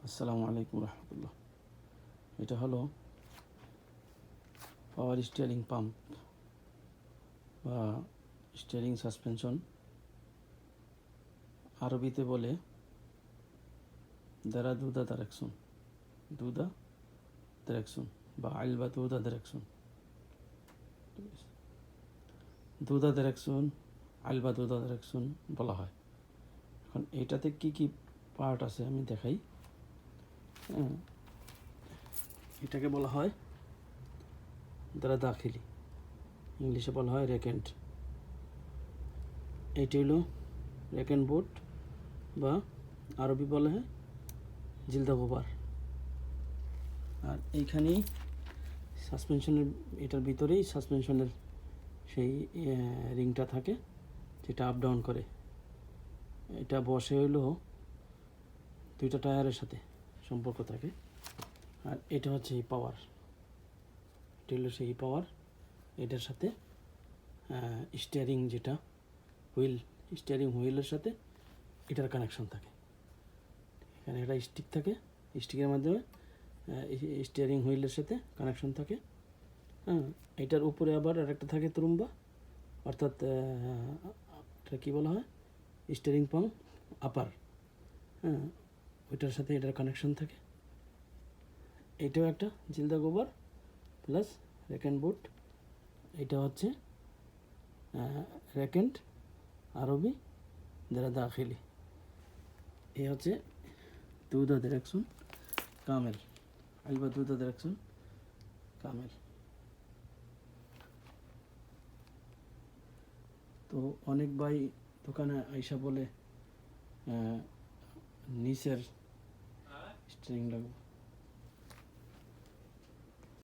আসসালামু আলাইকুম রহমতুল্লাহ। এটা হলো পাওয়ার স্টিয়ারিং পাম্প বা স্টিয়ারিং সাসপেনশন, আরবিতে বলে দুদা ডাইরেকশন, দুদা ডাইরেকশন বা আইলবা দুদা ডাইরেকশন, দুদা ডাইরেকশন, আইলবা দুদা ডাইরেকশন বলা হয়। এখন এইটাতে কি কি পার্ট আছে আমি দেখাই। এটাকে বলা হয় দাখিলি, ইংলিশে বলা হয় রেকেন্ট। এটি হলো রেকেন্ট বোর্ড বা আরবি বলা হয় জিলদা গোবার। আর এইখানেই সাসপেনশনের, এটার ভিতরেই সাসপেনশনের সেই রিংটা থাকে যেটা আপ ডাউন করে। এটা বসে হইলো দুইটা টায়ারের সাথে সম্পর্ক থাকে। আর এটা হচ্ছে এই পাওয়ার, এটা হলো সেই পাওয়ার। এটার সাথে স্টিয়ারিং, যেটা হুইল, স্টিয়ারিং হুইলের সাথে এটার কানেকশন থাকে। এখানে একটা স্টিক থাকে, স্টিকের মাধ্যমে স্টিয়ারিং হুইলের সাথে কানেকশন থাকে। এটার উপরে আবার আরেকটা থাকে তুরুম্বা, অর্থাৎ এটা কী বলা হয়, স্টিয়ারিং পাম্প আপার। ওইটার সাথে এটার কানেকশন থাকে। এটাও একটা জিলদা গোবর প্লাস রেকেন্ট বোর্ড। এটা হচ্ছে রেকেন্ট, আরবি দাখিলি। এই হচ্ছে দুদা ডাইরেকশন কামেল, আলবা দুদা ডাইরেকশন কামেল। তো অনেক ভাই দোকানে আইসা বলে নিচের স্ট্রিং লাগবে।